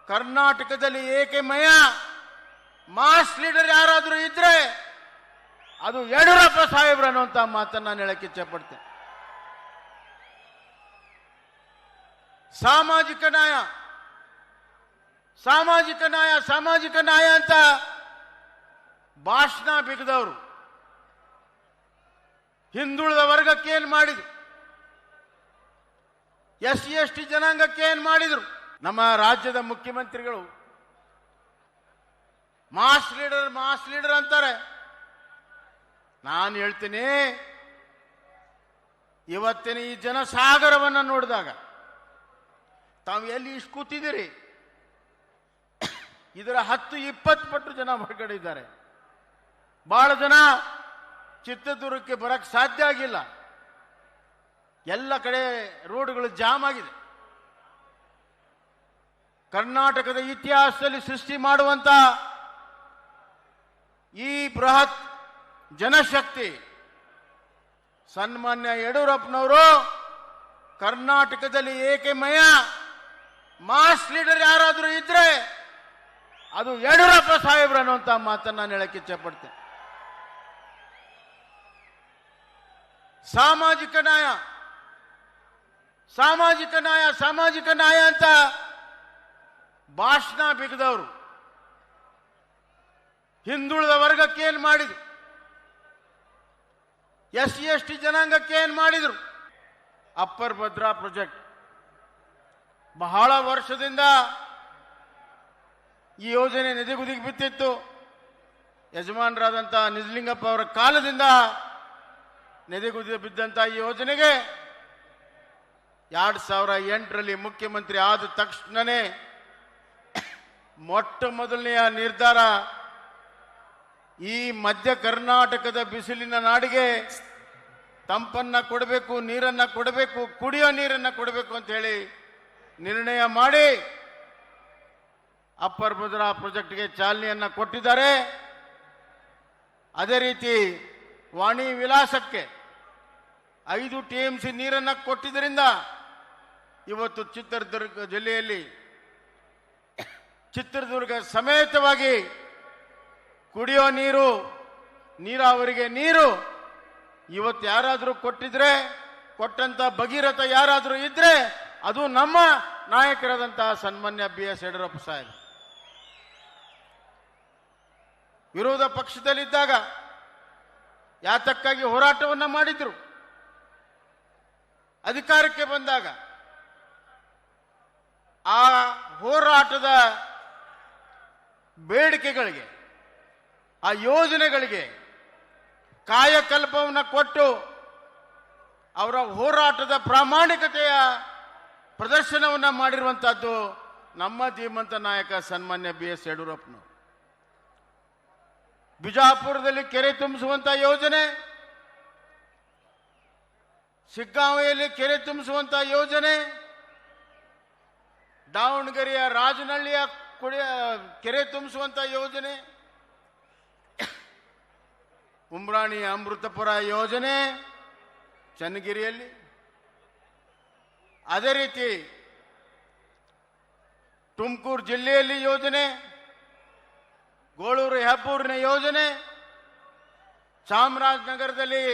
ಕರ್ನಾಟಕದಲ್ಲಿ ಏಕಮೇಯ mass leader ಯಾರಾದರೂ ಇದ್ರೆ ಅದು ಯಡಿಯೂರಪ್ಪ ಸಾಹೇಬ್ರು ಅನ್ನುವಂತ ಮಾತನ್ನ ನಾನು ಹೇಳಕ್ಕೆ ಇಚ್ಛೆಪಡ್ತೇನೆ. ಸಾಮಾಜಿಕ ನ್ಯಾಯ ಸಾಮಾಜಿಕ ನ್ಯಾಯ ಸಾಮಾಜಿಕ ನ್ಯಾಯ ಅಂತ ಭಾಷಣ ಬಿಗದವರು ಹಿಂದುಳಿದ ವರ್ಗಕ್ಕೆ ಏನ್ ಮಾಡಿದ್ರು, SC/ST ಜನಾಂಗಕ್ಕೆ ಏನ್ ಮಾಡಿದ್ರು? ನಮ್ಮ ರಾಜ್ಯದ ಮುಖ್ಯಮಂತ್ರಿಗಳು ಮಾಸ್ ಲೀಡರ್ ಅಂತಾರೆ. ನಾನು ಹೇಳ್ತೀನಿ, ಇವತ್ತಿನ ಈ ಜನಸಾಗರವನ್ನು ನೋಡಿದಾಗ ತಾವು ಎಲ್ಲಿ ಇಷ್ಟು ಕೂತಿದ್ದೀರಿ, ಇದರ 10-20 ಪಟ್ಟು ಜನ ಹೊರಗಡೆ ಇದ್ದಾರೆ. ಬಹಳ ಜನ ಚಿತ್ರದುರ್ಗಕ್ಕೆ ಬರಕ್ಕೆ ಸಾಧ್ಯ ಆಗಿಲ್ಲ. ಎಲ್ಲ ಕಡೆ ರೋಡ್ಗಳು ಜಾಮ್ ಆಗಿದೆ. ಕರ್ನಾಟಕದ ಇತಿಹಾಸದಲ್ಲಿ ಸೃಷ್ಟಿ ಮಾಡುವಂತ ಈ ಬೃಹತ್ ಜನಶಕ್ತಿ ಸನ್ಮಾನ್ಯ ಯಡಿಯೂರಪ್ಪನವರು ಕರ್ನಾಟಕದಲ್ಲಿ ಏಕಮೇಯ ಮಾಸ್ ಲೀಡರ್ ಯಾರಾದರೂ ಇದ್ರೆ ಅದು ಯಡಿಯೂರಪ್ಪ ಸಾಹೇಬ್ರು ಅನ್ನುವಂತ ಮಾತನ್ನ ನಾನು ಹೇಳಕ್ಕೆ ಇಚ್ಛೆಪಡ್ತೇನೆ. ಸಾಮಾಜಿಕ ನ್ಯಾಯ ಸಾಮಾಜಿಕ ನ್ಯಾಯ ಸಾಮಾಜಿಕ ನ್ಯಾಯ ಅಂತ ಭಾಷಣ ಬಿಗದವರು ಹಿಂದುಳಿದ ವರ್ಗಕ್ಕೆ ಏನ್ ಮಾಡಿದ್ರು, SC/ST ಜನಾಂಗಕ್ಕೆ ಏನ್ ಮಾಡಿದ್ರು? ಅಪ್ಪರ್ ಭದ್ರಾ ಪ್ರಾಜೆಕ್ಟ್ ಬಹಳ ವರ್ಷದಿಂದ ಈ ಯೋಜನೆ ನೆದೆಗುದಿಗೆ ಬಿತ್ತಿತ್ತು. ಯಜಮಾನರಾದಂಥ ನಿಜಲಿಂಗಪ್ಪ ಅವರ ಕಾಲದಿಂದ ನೆದೆಗುದಿ ಬಿದ್ದಂಥ ಈ ಯೋಜನೆಗೆ 2008ರಲ್ಲಿ ಮುಖ್ಯಮಂತ್ರಿ ಆದ ತಕ್ಷಣನೇ ಮೊಟ್ಟ ಮೊದಲನೆಯ ನಿರ್ಧಾರ ಈ ಮಧ್ಯ ಕರ್ನಾಟಕದ ಬಿಸಿಲಿನ ನಾಡಿಗೆ ತಂಪನ್ನ ಕೊಡಬೇಕು, ನೀರನ್ನ ಕೊಡಬೇಕು, ಕುಡಿಯೋ ನೀರನ್ನ ಕೊಡಬೇಕು ಅಂತ ಹೇಳಿ ನಿರ್ಣಯ ಮಾಡಿ ಅಪ್ಪರ್ ಭದ್ರಾ ಪ್ರಾಜೆಕ್ಟ್ಗೆ ಚಾಲನೆಯನ್ನ ಕೊಟ್ಟಿದ್ದಾರೆ. ಅದೇ ರೀತಿ ವಾಣಿ ವಿಲಾಸಕ್ಕೆ 5 TMC ನೀರನ್ನ ಕೊಟ್ಟಿದ್ದರಿಂದ ಇವತ್ತು ಚಿತ್ರದುರ್ಗ ಜಿಲ್ಲೆಯಲ್ಲಿ ಚಿತ್ರದುರ್ಗ ಸಮೇತವಾಗಿ ಕುಡಿಯೋ ನೀರು, ನೀರಾವರಿಗೆ ನೀರು ಇವತ್ತು ಯಾರಾದರೂ ಕೊಟ್ಟಿದ್ರೆ, ಕೊಟ್ಟಂತ ಭಗೀರಥ ಯಾರಾದರೂ ಇದ್ರೆ ಅದು ನಮ್ಮ ನಾಯಕರಾದಂತಹ ಸನ್ಮಾನ್ಯ BS ಯಡಿಯೂರಪ್ಪ ಸಾಹೇಬ್. ವಿರೋಧ ಪಕ್ಷದಲ್ಲಿದ್ದಾಗ ಯಾತಕ್ಕಾಗಿ ಹೋರಾಟವನ್ನ ಮಾಡಿದ್ರು, ಅಧಿಕಾರಕ್ಕೆ ಬಂದಾಗ ಆ ಹೋರಾಟದ ಬೇಡಿಕೆಗಳಿಗೆ, ಆ ಯೋಜನೆಗಳಿಗೆ ಕಾಯಕಲ್ಪವನ್ನು ಕೊಟ್ಟು ಅವರ ಹೋರಾಟದ ಪ್ರಾಮಾಣಿಕತೆಯ ಪ್ರದರ್ಶನವನ್ನ ಮಾಡಿರುವಂತಹದ್ದು ನಮ್ಮ ಧೀಮಂತ ನಾಯಕ ಸನ್ಮಾನ್ಯ BS ಯಡಿಯೂರಪ್ಪನವರು. ಬಿಜಾಪುರದಲ್ಲಿ ಕೆರೆ ತುಂಬಿಸುವಂತ ಯೋಜನೆ, ಶಿಗ್ಗಾಂವಿಯಲ್ಲಿ ಕೆರೆ ತುಂಬಿಸುವಂತ ಯೋಜನೆ, ದಾವಣಗೆರೆಯ ರಾಜನಹಳ್ಳಿಯ ಕೆರೆ ತುಂಬಿಸುವಂತ ಯೋಜನೆ, ಉಮ್ರಾಣಿ ಅಮೃತಪುರ ಯೋಜನೆ ಚನ್ನಗಿರಿಯಲ್ಲಿ, ಅದೇ ರೀತಿ ತುಮಕೂರು ಜಿಲ್ಲೆಯಲ್ಲಿ ಯೋಜನೆ, ಗೋಳೂರು ಹೆಬ್ಬೂರಿನ ಯೋಜನೆ, ಚಾಮರಾಜನಗರದಲ್ಲಿ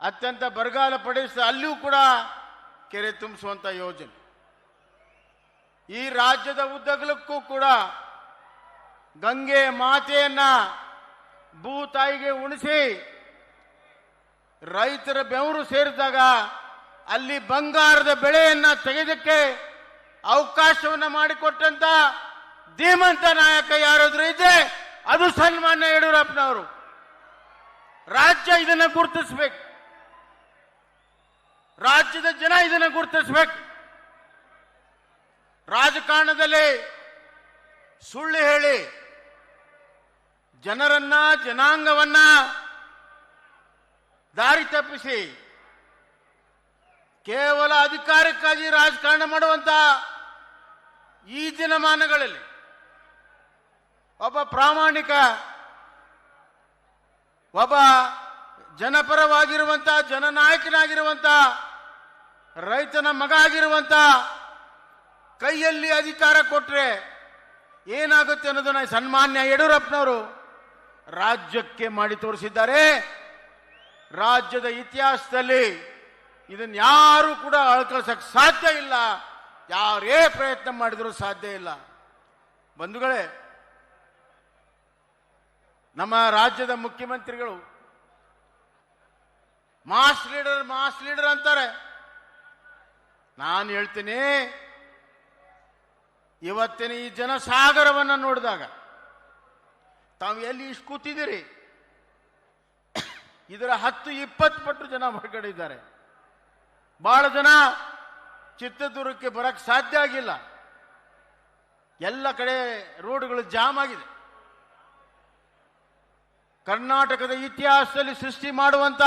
ಅತ್ಯಂತ ಬರಗಾಲ ಪಡಿಸ ಅಲ್ಲಿಯೂ ಕೂಡ ಕೆರೆ ತುಂಬಿಸುವಂತ ಯೋಜನೆ. ಈ ರಾಜ್ಯದ ಉದ್ದಗಲಕ್ಕೂ ಕೂಡ ಗಂಗೆ ಮಾತೆಯನ್ನ ಭೂತಾಯಿಗೆ ಉಣಿಸಿ ರೈತರ ಬೆವರು ಸೇರಿದಾಗ ಅಲ್ಲಿ ಬಂಗಾರದ ಬೆಳೆಯನ್ನ ತೆಗೆದಕ್ಕೆ ಅವಕಾಶವನ್ನ ಮಾಡಿಕೊಟ್ಟಂತ ಧೀಮಂತ ನಾಯಕ ಯಾರಾದ್ರೂ ಇದ್ರೆ ಅದು ಸನ್ಮಾನ್ಯ ಯಡಿಯೂರಪ್ಪನವರು. ರಾಜ್ಯ ಇದನ್ನ ಗುರುತಿಸಬೇಕು, ರಾಜ್ಯದ ಜನ ಇದನ್ನ ಗುರುತಿಸಬೇಕು. ರಾಜಕಾರಣದಲ್ಲಿ ಸುಳ್ಳು ಹೇಳಿ ಜನರನ್ನ, ಜನಾಂಗವನ್ನ ದಾರಿ ತಪ್ಪಿಸಿ ಕೇವಲ ಅಧಿಕಾರಕ್ಕಾಗಿ ರಾಜಕಾರಣ ಮಾಡುವಂತ ಈ ದಿನಮಾನಗಳಲ್ಲಿ ಒಬ್ಬ ಪ್ರಾಮಾಣಿಕ, ಒಬ್ಬ ಜನಪರವಾಗಿರುವಂತ, ಜನನಾಯಕನಾಗಿರುವಂತ, ರೈತನ ಮಗ ಆಗಿರುವಂತ, ಕೈಯಲ್ಲಿ ಅಧಿಕಾರ ಕೊಟ್ರೆ ಏನಾಗುತ್ತೆ ಅನ್ನೋದನ್ನ ಸನ್ಮಾನ್ಯ ಯಡಿಯೂರಪ್ಪನವರು ರಾಜ್ಯಕ್ಕೆ ಮಾಡಿ ತೋರಿಸಿದ್ದಾರೆ. ರಾಜ್ಯದ ಇತಿಹಾಸದಲ್ಲಿ ಇದನ್ನ ಯಾರು ಕೂಡ ಅಳ್ಕಳಿಸಕ್ಕೆ ಸಾಧ್ಯ ಇಲ್ಲ. ಯಾರೇ ಪ್ರಯತ್ನ ಮಾಡಿದರೂ ಸಾಧ್ಯ ಇಲ್ಲ. ಬಂಧುಗಳೇ, ನಮ್ಮ ರಾಜ್ಯದ ಮುಖ್ಯಮಂತ್ರಿಗಳು ಮಾಸ್ ಲೀಡರ್ ಅಂತಾರೆ. ನಾನು ಹೇಳ್ತೀನಿ, ಇವತ್ತಿನ ಈ ಜನಸಾಗರವನ್ನು ನೋಡಿದಾಗ ತಾವು ಎಲ್ಲಿ ಇಷ್ಟು ಕೂತಿದ್ದೀರಿ, ಇದರ 10-20 ಪಟ್ಟು ಜನ ಹೊರಗಡೆ ಇದ್ದಾರೆ. ಬಹಳ ಜನ ಚಿತ್ರದುರ್ಗಕ್ಕೆ ಬರಕ್ಕೆ ಸಾಧ್ಯ ಆಗಿಲ್ಲ. ಎಲ್ಲ ಕಡೆ ರೋಡ್ಗಳು ಜಾಮ್ ಆಗಿದೆ. ಕರ್ನಾಟಕದ ಇತಿಹಾಸದಲ್ಲಿ ಸೃಷ್ಟಿ ಮಾಡುವಂತ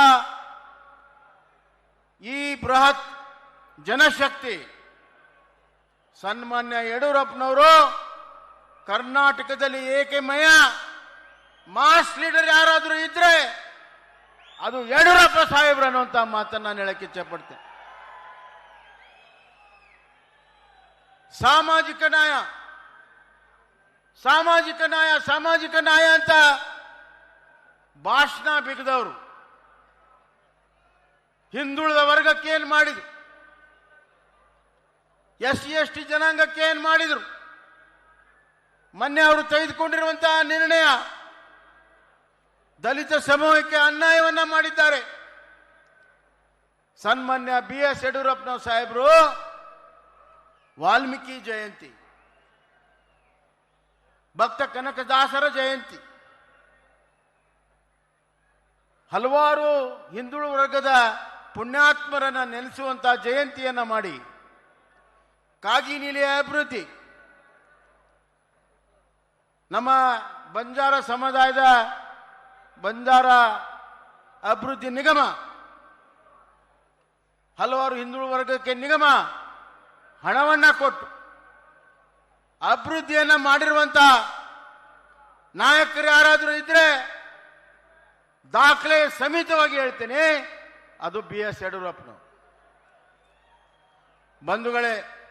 ಈ ಬೃಹತ್ ಜನಶಕ್ತಿ ಸನ್ಮಾನ್ಯ ಯಡಿಯೂರಪ್ಪನವರು ಕರ್ನಾಟಕದಲ್ಲಿ ಏಕಮೇಯ ಮಾಸ್ ಲೀಡರ್ ಯಾರಾದರೂ ಇದ್ರೆ ಅದು ಯಡಿಯೂರಪ್ಪ ಸಾಹೇಬ್ರು ಅನ್ನುವಂತ ಮಾತನ್ನ ನಾನು ಹೇಳಕ್ಕೆ ಇಚ್ಛೆಪಡ್ತೇನೆ. ಸಾಮಾಜಿಕ ನ್ಯಾಯ ಅಂತ ಭಾಷಣ ಬಿಗದವರು ಹಿಂದುಳಿದ ವರ್ಗಕ್ಕೆ ಏನ್ ಮಾಡಿದ್ರು, SC/ST ಜನಾಂಗಕ್ಕೆ ಏನ್ ಮಾಡಿದ್ರು, ಮೊನ್ನೆ ಅವರು ತೆಗೆದುಕೊಂಡಿರುವಂತಹ ನಿರ್ಣಯ ದಲಿತ ಸಮೂಹಕ್ಕೆ ಅನ್ಯಾಯವನ್ನ ಮಾಡಿದ್ದಾರೆ. ಸನ್ಮಾನ್ಯ BS ಯಡಿಯೂರಪ್ಪನವರು ಸಾಹೇಬರು ವಾಲ್ಮೀಕಿ ಜಯಂತಿ, ಭಕ್ತ ಕನಕದಾಸರ ಜಯಂತಿ, ಹಲವಾರು ಹಿಂದುಳಿದ ವರ್ಗದ ಪುಣ್ಯಾತ್ಮರನ್ನ ನೆನೆಸುವಂತಹ ಜಯಂತಿಯನ್ನ ಮಾಡಿ ಕಾಗಿನೆಲೆಯ ಅಭಿವೃದ್ಧಿ, ನಮ್ಮ ಬಂಜಾರ ಸಮುದಾಯದ ಬಂಜಾರ ಅಭಿವೃದ್ಧಿ ನಿಗಮ, ಹಲವಾರು ಹಿಂದುಳಿದ ವರ್ಗಕ್ಕೆ ನಿಗಮ ಹಣವನ್ನ ಕೊಟ್ಟು ಅಭಿವೃದ್ಧಿಯನ್ನ ಮಾಡಿರುವಂತ ನಾಯಕರು ಯಾರಾದರೂ ಇದ್ರೆ ದಾಖಲೆ ಸಮೇತವಾಗಿ ಹೇಳ್ತೇನೆ, ಅದು BS ಯಡಿಯೂರಪ್ಪನವರು. ಬಂಧುಗಳೇ,